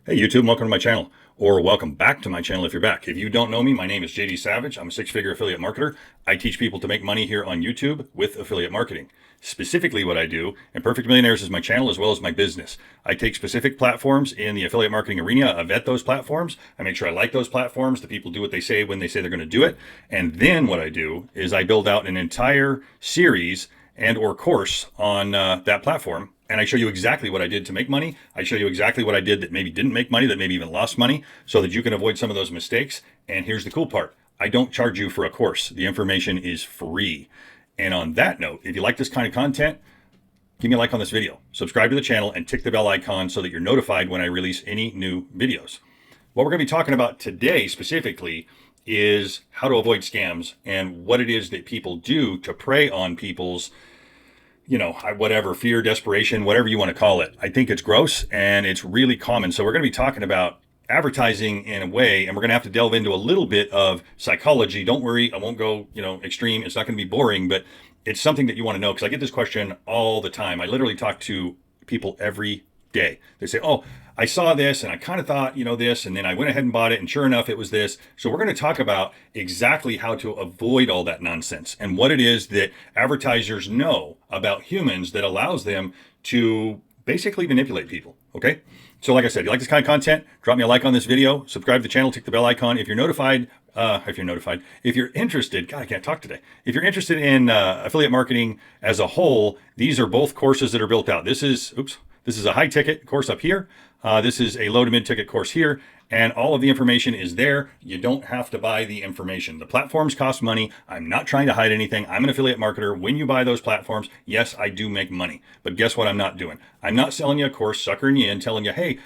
Hey YouTube, welcome to my channel, or welcome back to my channel if you're back. If you don't know me, my name is JD Savage. I'm a six-figure affiliate marketer. I teach people to make money here on YouTube with affiliate marketing. Specifically what I do, and Perfect Millionaires is my channel as well as my business. I take specific platforms in the affiliate marketing arena, I vet those platforms, I make sure I like those platforms, the people do what they say when they say they're going to do it, and then what I do is I build out an entire series and or course on that platform. And I show you exactly what I did to make money. I show you exactly what I did that maybe didn't make money, that maybe even lost money, so that you can avoid some of those mistakes. And here's the cool part. I don't charge you for a course. The information is free. And on that note, if you like this kind of content, give me a like on this video, subscribe to the channel, and tick the bell icon so that you're notified when I release any new videos. What we're going to be talking about today specifically is how to avoid scams and what it is that people do to prey on people's whatever, fear, desperation, whatever you want to call it. I think it's gross and it's really common. So we're going to be talking about advertising in a way, and we're going to have to delve into a little bit of psychology. Don't worry, I won't go, extreme. It's not going to be boring, but it's something that you want to know because I get this question all the time. I literally talk to people every day. They say, oh, I saw this and I kind of thought, this, and then I went ahead and bought it, and sure enough, it was this. So we're going to talk about exactly how to avoid all that nonsense and what it is that advertisers know about humans that allows them to basically manipulate people. Okay. So like I said, if you like this kind of content, drop me a like on this video, subscribe to the channel, tick the bell icon. If you're interested, God, I can't talk today. If you're interested in affiliate marketing as a whole, these are both courses that are built out. This is a high ticket course up here. This is a low to mid ticket course here. And all of the information is there. You don't have to buy the information. The platforms cost money. I'm not trying to hide anything. I'm an affiliate marketer. When you buy those platforms, yes, I do make money. But guess what I'm not doing? I'm not selling you a course, suckering you in, telling you, hey,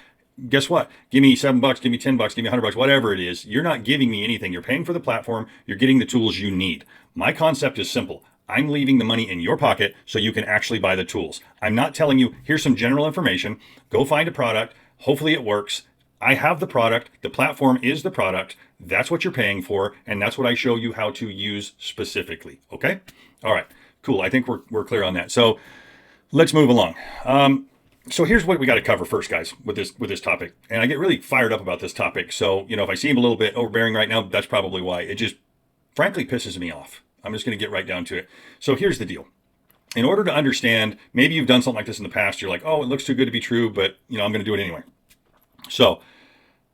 guess what? Give me $7, give me $10, give me $100, whatever it is. You're not giving me anything. You're paying for the platform. You're getting the tools you need. My concept is simple. I'm leaving the money in your pocket so you can actually buy the tools. I'm not telling you, here's some general information. Go find a product. Hopefully it works. I have the product. The platform is the product. That's what you're paying for. And that's what I show you how to use specifically. Okay. All right, cool. I think we're clear on that. So let's move along. So here's what we got to cover first, guys, with this topic. And I get really fired up about this topic. So, if I seem a little bit overbearing right now, that's probably why. It just frankly pisses me off. I'm just going to get right down to it. So here's the deal. In order to understand, maybe you've done something like this in the past. You're like, oh, it looks too good to be true, but I'm going to do it anyway. So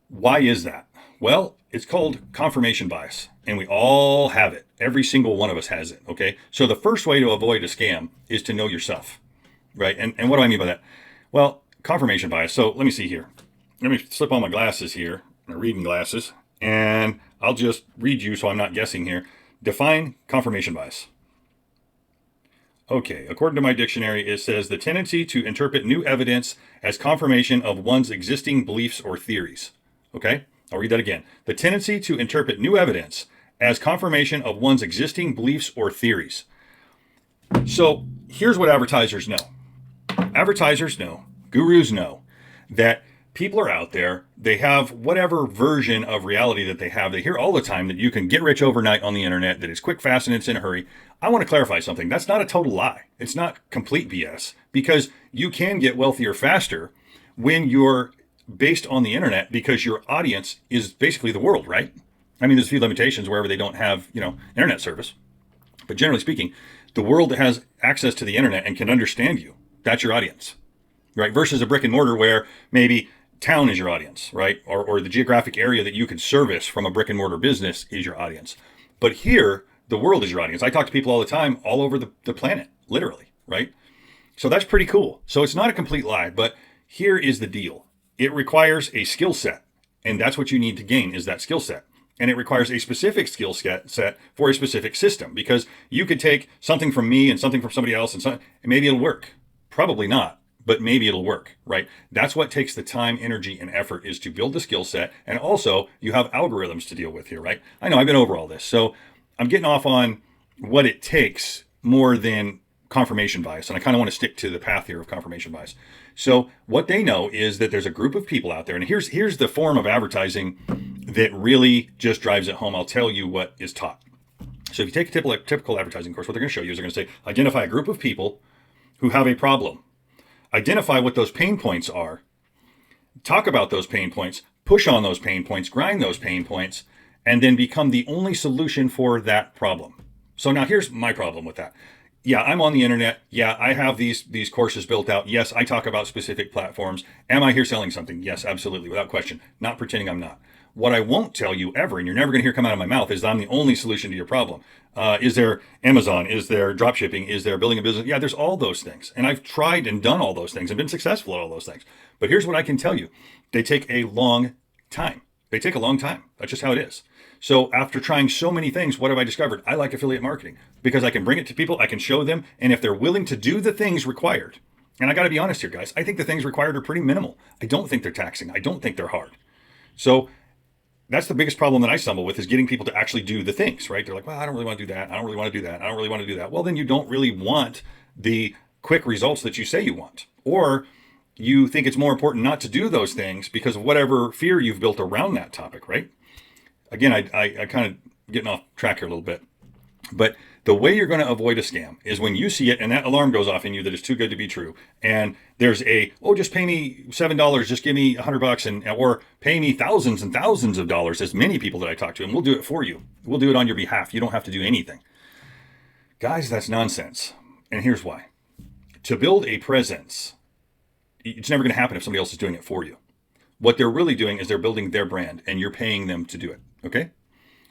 why is that? Well, it's called confirmation bias, and we all have it. Every single one of us has it. Okay. So the first way to avoid a scam is to know yourself, right? And what do I mean by that? Well, confirmation bias. So let me see here. Let me slip on my glasses here, my reading glasses, and I'll just read you so I'm not guessing here. Define confirmation bias. Okay, according to my dictionary, it says the tendency to interpret new evidence as confirmation of one's existing beliefs or theories. Okay, I'll read that again. The tendency to interpret new evidence as confirmation of one's existing beliefs or theories. So here's what advertisers know. Advertisers know, gurus know, that people are out there, they have whatever version of reality that they have. They hear all the time that you can get rich overnight on the internet, that it's quick, fast, and it's in a hurry. I want to clarify something. That's not a total lie. It's not complete BS, because you can get wealthier faster when you're based on the internet, because your audience is basically the world, right? I mean, there's a few limitations wherever they don't have, internet service. But generally speaking, the world that has access to the internet and can understand you, that's your audience, right? Versus a brick and mortar where maybe town is your audience, right? Or the geographic area that you can service from a brick and mortar business is your audience. But here, the world is your audience. I talk to people all the time, all over the planet, literally, right? So that's pretty cool. So it's not a complete lie, but here is the deal. It requires a skill set, and that's what you need to gain, is that skill set. And it requires a specific skill set for a specific system, because you could take something from me and something from somebody else, and maybe it'll work. Probably not, but maybe it'll work, right? That's what takes the time, energy, and effort, is to build the skill set. And also you have algorithms to deal with here, right? I know I've been over all this. So I'm getting off on what it takes more than confirmation bias. And I kind of want to stick to the path here of confirmation bias. So what they know is that there's a group of people out there, and here's the form of advertising that really just drives it home. I'll tell you what is taught. So if you take a typical advertising course, what they're going to show you is they're going to say, identify a group of people who have a problem. Identify what those pain points are. talk about those pain points, push on those pain points, grind those pain points, and then become the only solution for that problem. So now here's my problem with that. Yeah, I'm on the internet. Yeah, I have these courses built out. Yes, I talk about specific platforms. Am I here selling something? Yes, absolutely, without question. Not pretending I'm not. What I won't tell you ever, and you're never going to hear come out of my mouth, is that I'm the only solution to your problem. Is there Amazon? Is there dropshipping? Is there building a business? Yeah, there's all those things. And I've tried and done all those things and been successful at all those things. But here's what I can tell you. They take a long time. They take a long time. That's just how it is. So after trying so many things, what have I discovered? I like affiliate marketing because I can bring it to people, I can show them, and if they're willing to do the things required, and I got to be honest here, guys, I think the things required are pretty minimal. I don't think they're taxing. I don't think they're hard. So that's the biggest problem that I stumble with, is getting people to actually do the things, right? They're like, well, I don't really want to do that. I don't really want to do that. I don't really want to do that. Well, then you don't really want the quick results that you say you want. Or you think it's more important not to do those things because of whatever fear you've built around that topic, right? Again, I kind of getting off track here a little bit. But the way you're going to avoid a scam is when you see it and that alarm goes off in you that it's too good to be true. And there's just pay me $7, just give me $100, or pay me thousands and thousands of dollars, as many people that I talk to, and we'll do it for you. We'll do it on your behalf. You don't have to do anything. Guys, that's nonsense. And here's why. To build a presence, it's never going to happen if somebody else is doing it for you. What they're really doing is they're building their brand and you're paying them to do it. Okay?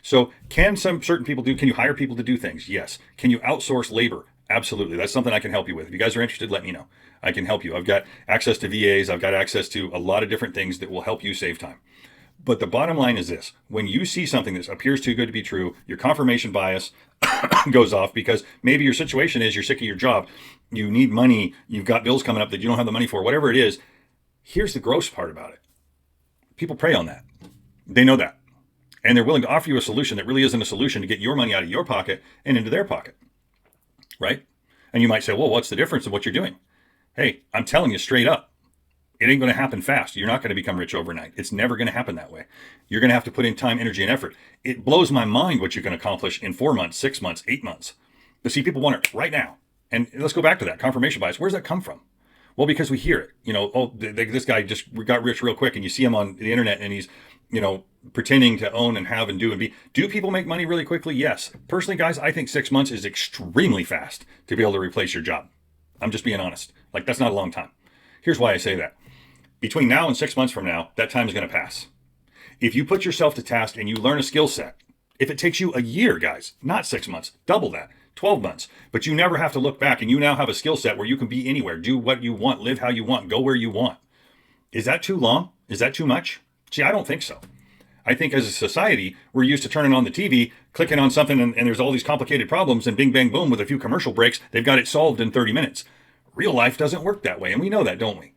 So can some certain people can you hire people to do things? Yes. Can you outsource labor? Absolutely. That's something I can help you with. If you guys are interested, let me know. I can help you. I've got access to VAs. I've got access to a lot of different things that will help you save time. But the bottom line is this. When you see something that appears too good to be true, your confirmation bias goes off because maybe your situation is you're sick of your job. You need money. You've got bills coming up that you don't have the money for, whatever it is. Here's the gross part about it. People prey on that. They know that. And they're willing to offer you a solution that really isn't a solution to get your money out of your pocket and into their pocket. Right? And you might say, well, what's the difference in what you're doing? Hey, I'm telling you straight up, it ain't going to happen fast. You're not going to become rich overnight. It's never going to happen that way. You're going to have to put in time, energy, and effort. It blows my mind what you can accomplish in 4 months, 6 months, 8 months. But see, people want it right now. And let's go back to that confirmation bias. Where does that come from? Well, because we hear it. This guy just got rich real quick, and you see him on the internet, and he's, pretending to own and have and do and be. Do people make money really quickly? Yes. Personally, guys, I think 6 months is extremely fast to be able to replace your job. I'm just being honest. Like, that's not a long time. Here's why I say that. Between now and 6 months from now, that time is going to pass. If you put yourself to task and you learn a skill set, if it takes you a year, guys, not 6 months, double that, 12 months, but you never have to look back and you now have a skill set where you can be anywhere, do what you want, live how you want, go where you want. Is that too long? Is that too much? See, I don't think so. I think as a society, we're used to turning on the TV, clicking on something, and there's all these complicated problems, and bing, bang, boom, with a few commercial breaks, they've got it solved in 30 minutes. Real life doesn't work that way, and we know that, don't we?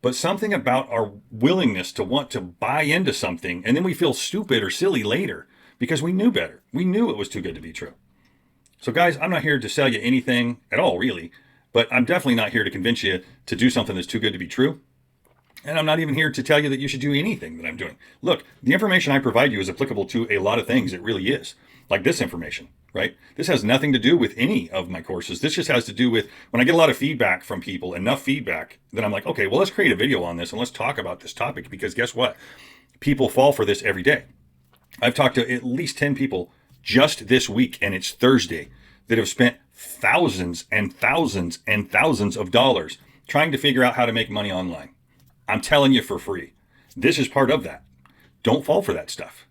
But something about our willingness to want to buy into something, and then we feel stupid or silly later because we knew better. We knew it was too good to be true. So guys, I'm not here to sell you anything at all, really, but I'm definitely not here to convince you to do something that's too good to be true. And I'm not even here to tell you that you should do anything that I'm doing. Look, the information I provide you is applicable to a lot of things. It really is. Like this information, right? This has nothing to do with any of my courses. This just has to do with when I get a lot of feedback from people, enough feedback, that I'm like, okay, well, let's create a video on this and let's talk about this topic, because guess what? People fall for this every day. I've talked to at least 10 people just this week, and it's Thursday, that have spent thousands and thousands and thousands of dollars trying to figure out how to make money online. I'm telling you for free. This is part of that. Don't fall for that stuff.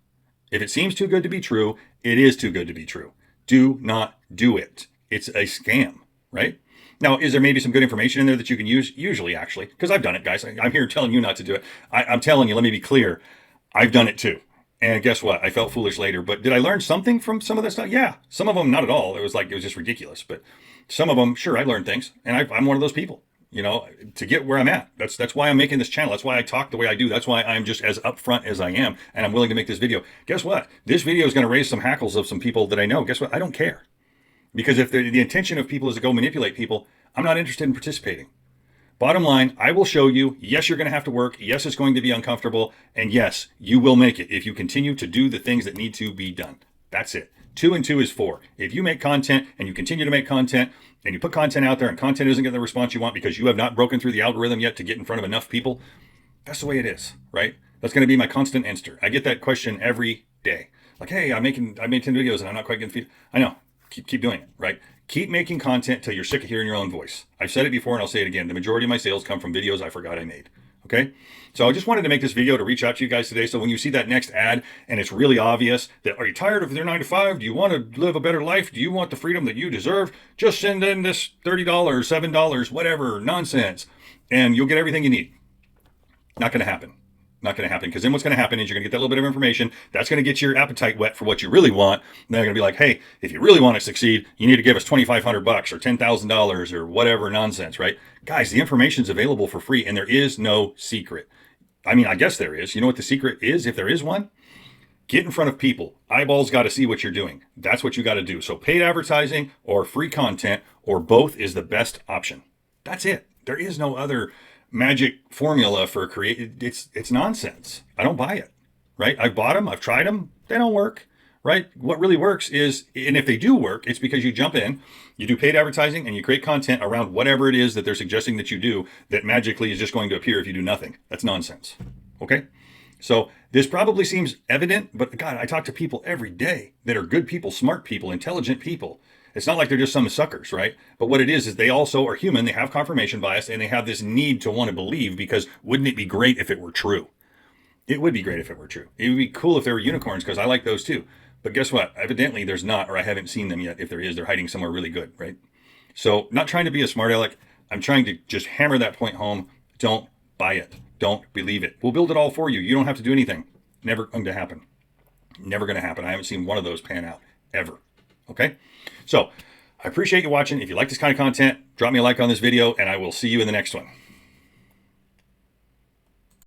If it seems too good to be true, it is too good to be true. Do not do it. It's a scam, right? Now, is there maybe some good information in there that you can use? Usually, actually, because I've done it, guys. I'm here telling you not to do it. I'm telling you, let me be clear. I've done it too. And guess what? I felt foolish later. But did I learn something from some of this stuff? Yeah. Some of them, not at all. It was just ridiculous. But some of them, sure, I learned things. And I'm one of those people. To get where I'm at. That's why I'm making this channel. That's why I talk the way I do. That's why I'm just as upfront as I am. And I'm willing to make this video. Guess what? This video is going to raise some hackles of some people that I know. Guess what? I don't care. Because if the intention of people is to go manipulate people, I'm not interested in participating. Bottom line, I will show you, yes, you're going to have to work. Yes, it's going to be uncomfortable. And yes, you will make it if you continue to do the things that need to be done. That's it. 2 and 2 is 4. If you make content and you continue to make content and you put content out there and content isn't getting the response you want because you have not broken through the algorithm yet to get in front of enough people, That's the way it is, right? That's going to be my constant answer. I get that question every day. Like, hey, I made 10 videos and I'm not quite getting feed. I know. Keep doing it, right? Keep making content till you're sick of hearing your own voice. I've said it before and I'll say it again. The majority of my sales come from videos I forgot I made. Okay? So I just wanted to make this video to reach out to you guys today. So when you see that next ad and it's really obvious that, are you tired of their 9 to 5? Do you want to live a better life? Do you want the freedom that you deserve? Just send in this $30, $7, whatever, nonsense, and you'll get everything you need. Not going to happen. Not going to happen, because then what's going to happen is you're going to get that little bit of information. That's going to get your appetite wet for what you really want. And they're going to be like, hey, if you really want to succeed, you need to give us $2,500 or $10,000 or whatever nonsense, right? Guys, the information's available for free and there is no secret. I mean, I guess there is. You know what the secret is, if there is one? Get in front of people. Eyeballs got to see what you're doing. That's what you got to do. So paid advertising or free content or both is the best option. That's it. There is no other magic formula for it's nonsense. I don't buy it, right? I've bought them. I've tried them. They don't work, right? What really works is, and if they do work, it's because you jump in, you do paid advertising and you create content around whatever it is that they're suggesting that you do that magically is just going to appear if you do nothing. That's nonsense. Okay. So this probably seems evident, but God, I talk to people every day that are good people, smart people, intelligent people. It's not like they're just some suckers, right? But what it is they also are human. They have confirmation bias and they have this need to want to believe, because wouldn't it be great if it were true? It would be great if it were true. It would be cool if there were unicorns, because I like those too. But guess what? Evidently there's not, or I haven't seen them yet. If there is, they're hiding somewhere really good, right? So not trying to be a smart aleck. I'm trying to just hammer that point home. Don't buy it. Don't believe it. We'll build it all for you. You don't have to do anything. Never going to happen. Never going to happen. I haven't seen one of those pan out ever. Okay? So I appreciate you watching. If you like this kind of content, drop me a like on this video and I will see you in the next one.